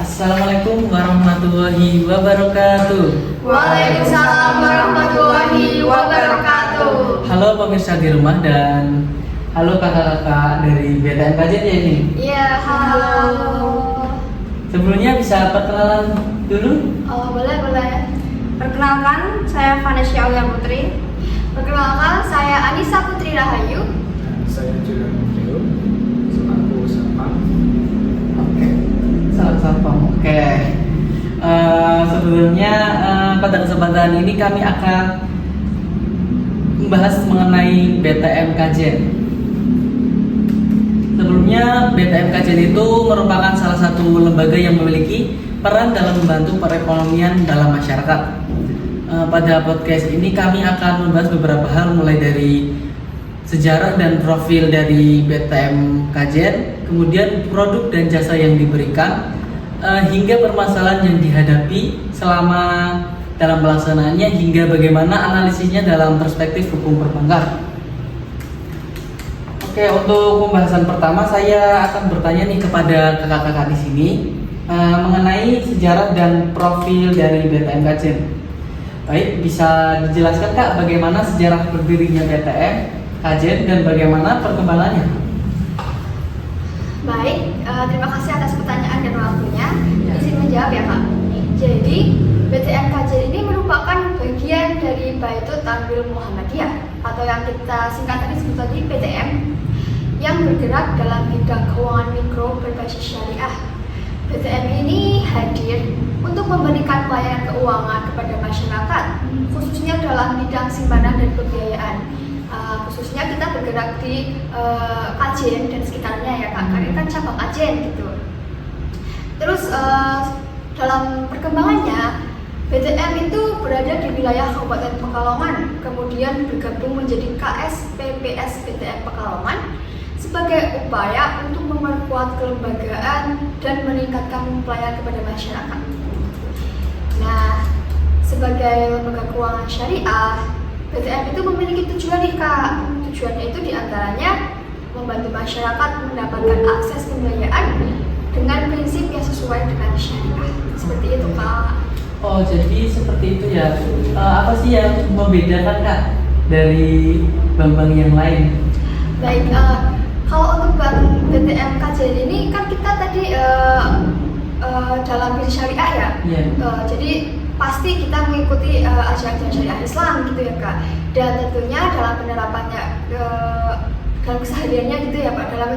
Assalamualaikum warahmatullahi wabarakatuh. Waalaikumsalam warahmatullahi wabarakatuh. Halo pemirsa di rumah dan halo kakak-kakak dari BTM Kajen ya ini. Iya, halo. Sebelumnya bisa perkenalan dulu? Oh, boleh. Perkenalkan, saya Vanessa Aulia Putri. Perkenalkan, saya Anissa Putri Rahayu. Saya Julian Trio, selaku Satpam. Oke, salam sapam. Oke. Sebelumnya pada kesempatan ini kami akan membahas mengenai BTM Kajen. Sebelumnya BTM Kajen itu merupakan salah satu lembaga yang memiliki peran dalam membantu perekonomian dalam masyarakat. Pada podcast ini kami akan membahas beberapa hal mulai dari sejarah dan profil dari BTM Kajen, kemudian produk dan jasa yang diberikan, hingga permasalahan yang dihadapi selama dalam pelaksanaannya, hingga bagaimana analisisnya dalam perspektif hukum perbankan. Oke, untuk pembahasan pertama saya akan bertanya nih kepada kakak-kakak di sini mengenai sejarah dan profil dari BTM Kajen. Baik, bisa dijelaskan Kak bagaimana sejarah berdirinya BTM Kajen dan bagaimana perkembangannya? Baik, terima kasih atas pertanyaan dan waktunya. Izin menjawab ya Kak. Jadi, BTM Kajen ini merupakan bagian dari Baitul Tanwir Muhammadiyah atau yang kita singkat tadi sebut tadi BTM, yang bergerak dalam bidang keuangan mikro berbasis syariah. BTM ini hadir untuk memberikan pelayanan keuangan kepada masyarakat, khususnya dalam bidang simpanan dan pembiayaan. Khususnya kita bergerak di Kajen dan sekitarnya ya Kak, karena kan cabang Kajen gitu. Terus dalam perkembangannya, BTM itu berada di wilayah Kabupaten Pekalongan, kemudian bergabung menjadi KSPPS BTM Pekalongan sebagai upaya untuk memperkuat kelembagaan dan meningkatkan pelayanan kepada masyarakat. Nah, sebagai lembaga keuangan syariah, BTM itu memiliki tujuan nih Kak. Tujuannya itu diantaranya membantu masyarakat mendapatkan akses pembiayaan dengan prinsip yang sesuai dengan syariah. Seperti itu Kak. Oh, jadi seperti itu ya. Apa sih yang membedakan Kak dari bank-bank yang lain? Baik, kalau untuk bank BTM Kajen ini kan kita tadi dalam bisnis syariah ya. Yeah. Jadi pasti kita mengikuti ajaran syariah Islam gitu ya Kak. Dan tentunya dalam penerapannya dalam kesehariannya gitu ya Pak, dalam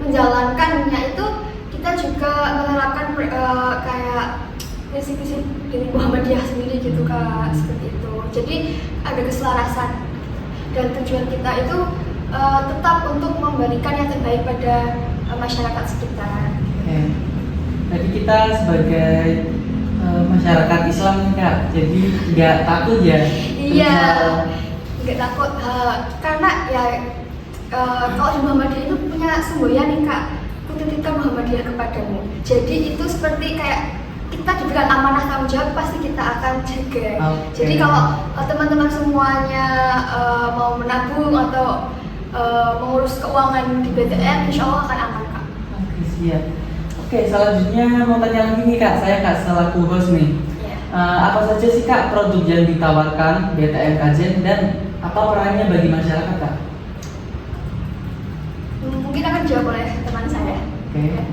menjalankannya itu kita juga menerapkan kayak prinsip-prinsip dari Muhammadiyah sendiri gitu Kak, seperti itu. Jadi ada keselarasan dan tujuan kita itu tetap untuk memberikan yang terbaik pada masyarakat sekitar. Oke. Jadi kita sebagai masyarakat Islam nih Kak, jadi nggak takut ya? Iya, nggak takut karena ya kalau di Muhammadiyah itu punya semboyan nih Kak, kutitipkan Muhammadiyah kepadamu. Jadi itu seperti kayak kita diberikan amanah tanggung jawab, pasti kita akan jaga. Okay. Jadi kalau teman-teman semuanya mau menabung atau mengurus keuangan di BTM, insya Allah akan aman Kak. Oke, siap. Oke, selanjutnya mau tanya lagi nih Kak, saya Kak selaku host nih. Apa saja sih Kak produk yang ditawarkan BTM Kajen dan apa perannya bagi masyarakat Kak? Mungkin akan dijawab oleh teman saya. Oke.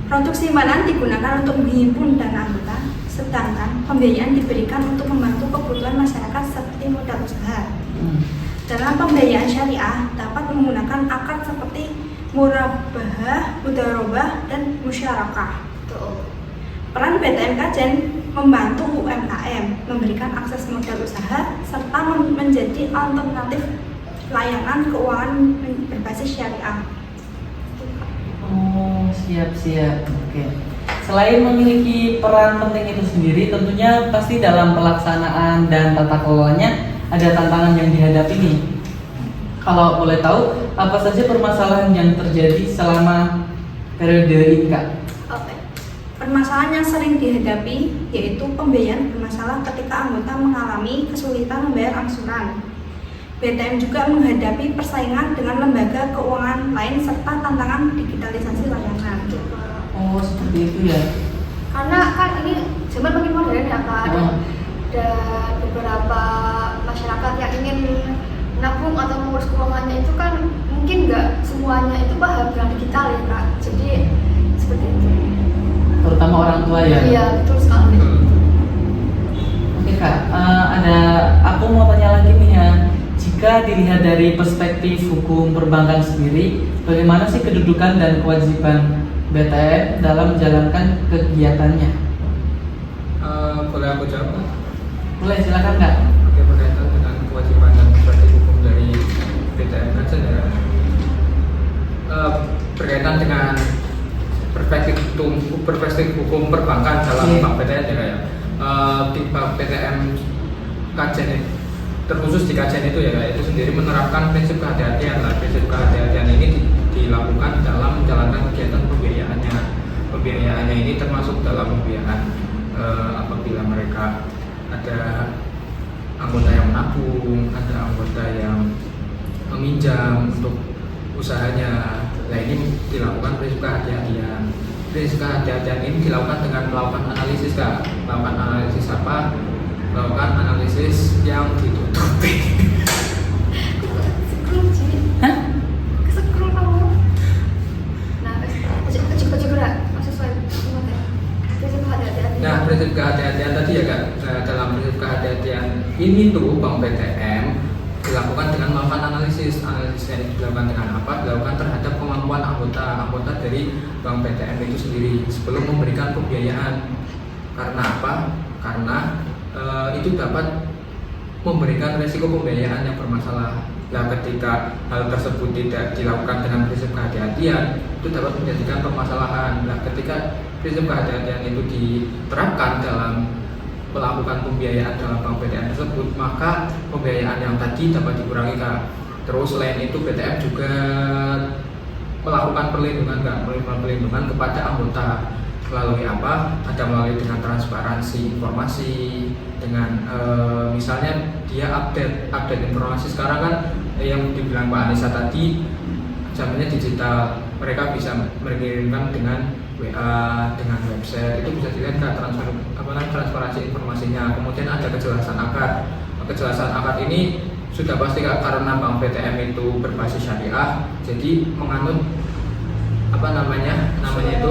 Produk simpanan digunakan untuk menghimpun dana anggota, sedangkan pembiayaan diberikan untuk membantu kebutuhan masyarakat seperti modal usaha. Dalam pembiayaan syariah dapat menggunakan akad seperti murabahah, mudharabah, dan musyarakah. Peran BTM Kajen membantu UMKM memberikan akses modal usaha serta menjadi alternatif layanan keuangan berbasis syariah. Oh, siap. Oke. Selain memiliki peran penting itu sendiri, tentunya pasti dalam pelaksanaan dan tata kelolanya ada tantangan yang dihadapi nih. Kalau boleh tahu, apa saja permasalahan yang terjadi selama periode ini Kak? Oke. Permasalahan yang sering dihadapi yaitu pembiayaan bermasalah ketika anggota mengalami kesulitan membayar angsuran. BTM juga menghadapi persaingan dengan lembaga keuangan lain serta tantangan digitalisasi layanan. Oh, seperti itu ya. Karena kan ini zaman makin modern ya Kak. Oh. Dan beberapa masyarakat yang ingin menabung atau mengurus keuangannya itu kan mungkin nggak semuanya itu paham dengan digital ya Kak. Jadi seperti itu. Terutama orang tua ya. Iya betul sekali. Oke Kak, aku mau tanya lagi nih ya. Jika dilihat dari perspektif hukum perbankan sendiri, bagaimana sih kedudukan dan kewajiban BTN dalam menjalankan kegiatannya? Boleh aku jawab? Boleh, silakan Kak. Oke, berkaitan dengan kewajiban dan perspektif hukum dari BTN saja ya. Berkaitan dengan perspektif hukum perbankan dalam bank BTN ya. Di bank BTN kajian terkhusus di kajian itu ya, itu sendiri menerapkan prinsip kehati-hatian lah. Prinsip kehati-hatian ini dilakukan dalam menjalankan kegiatan pembiayaannya. Pembiayaannya ini termasuk dalam pembiayaan apabila mereka ada anggota yang menabung, ada anggota yang meminjam untuk usahanya. Nah ini dilakukan prinsip kehati-hatian. Prinsip kehati-hatian ini dilakukan dengan melakukan analisis Kak. Melakukan analisis apa? Melakukan analisis yang ditutupi. Scroll sih. Hah? Scroll kamu. Nah, kecil gerak sesuai ya. Prinsip hati-hati. Nah, prinsip kehati-hatian tadi ya Kak. Nah, dalam prinsip kehati-hatian ini tuh Bank BTN dilakukan dengan melakukan analisis. Analisisnya itu dilakukan dengan apa? Dilakukan terhadap kemampuan anggota dari Bank BTN itu sendiri sebelum memberikan pembiayaan. Karena apa? Karena itu dapat memberikan risiko pembiayaan yang bermasalah. Nah, ketika hal tersebut tidak dilakukan dengan prinsip kehati-hatian, itu dapat menjadikan permasalahan. Nah, ketika prinsip kehati-hatian itu diterapkan dalam melakukan pembiayaan dalam bank BTN tersebut, maka pembiayaan yang tadi dapat dikurangi Kak. Terus selain itu BTN juga melakukan perlindungan kepada anggota. Melalui apa? Ada melalui dengan transparansi informasi, dengan misalnya dia update informasi. Sekarang kan yang dibilang Mbak Anissa tadi, zamannya digital, mereka bisa mengirimkan dengan WA, dengan website, itu bisa dilihat Kak transparansi informasinya. Kemudian ada kejelasan akad. Kejelasan akad ini sudah pasti Kak, karena Bank BTN itu berbasis syariah, jadi menganut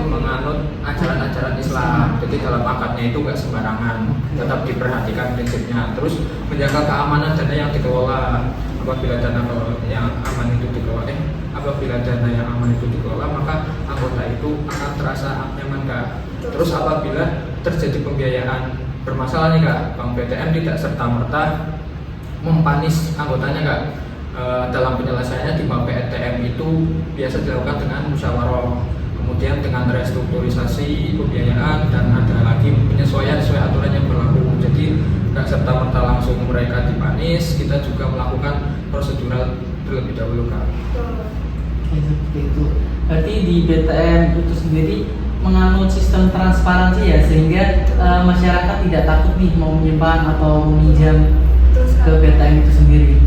menganut ajaran-ajaran Islam. Jadi dalam akadnya itu nggak sembarangan, tetap diperhatikan prinsipnya. Terus menjaga keamanan dana yang dikelola. Apabila dana yang aman itu dikelola, maka anggota itu akan terasa nyaman Kak. Terus apabila terjadi pembiayaan bermasalah nih Kak, Bank BTN tidak serta-merta mempanis anggotanya Kak. Dalam penyelesaiannya di Bank BTN itu biasa dilakukan dengan musyawarah, kemudian dengan restrukturisasi pembiayaan, dan ada lagi penyesuaian sesuai aturan yang berlaku. Jadi nggak serta-merta langsung mereka dipanis, kita juga melakukan prosedural terlebih dahulu Kak. Oke, seperti itu. Berarti di BTN itu sendiri menganut sistem transparansi ya, sehingga masyarakat tidak takut nih mau menyimpan atau meminjam ke BTN itu sendiri.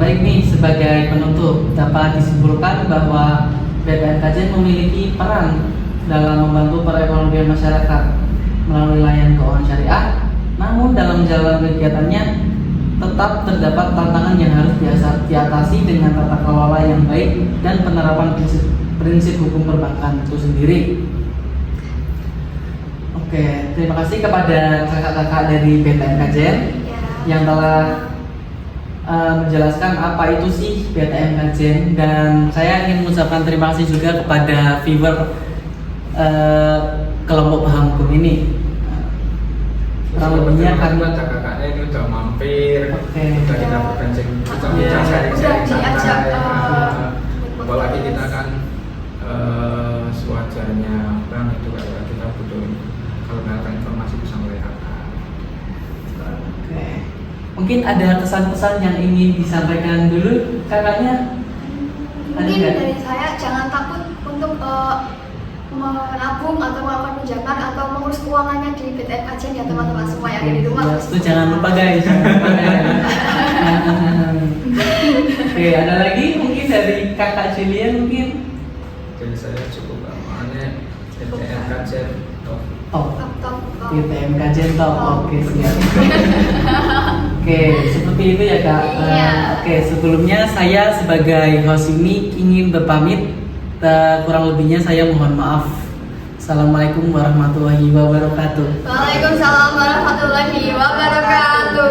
Baik nih, sebagai penutup dapat disimpulkan bahwa BTN Kajian memiliki peran dalam membantu perekonomian masyarakat melalui layanan keuangan syariah. Namun dalam menjalankan kegiatannya tetap terdapat tantangan yang harus diatasi dengan tata kelola yang baik dan penerapan prinsip hukum perbankan itu sendiri. Oke, terima kasih kepada kakak-kakak dari BTN Kajian yang telah menjelaskan apa itu sih BTN Kajian, dan saya ingin mengucapkan terima kasih juga kepada viewer kelompok paham hukum ini. Kurang lebihnya karena kakaknya ini udah mampir, udah kita berbincang sharing-sharing diajak, santai. Apalagi kita kan sewajarnya Bang itu kayak kita butuh kalau nggak ada informasi bisa melihat. Oke. Mungkin ada pesan-pesan yang ingin disampaikan dulu kakaknya? Mungkin dari saya, jangan takut untuk menabung atau melakukan pinjaman atau mengurus keuangannya di BTN Kajian ya teman-teman semua yang ada di rumah. Itu jangan lupa guys. Oke, ada lagi mungkin dari kakak Julian mungkin. Jadi saya cukup makanya PTM kajian top. Top. Top. PTM kajian top. Oke, siap. Oke, seperti itu ya kak. Iya. Oke, sebelumnya saya sebagai host ini ingin berpamit. Kurang lebihnya saya mohon maaf. Assalamualaikum warahmatullahi wabarakatuh. Waalaikumsalam warahmatullahi wabarakatuh.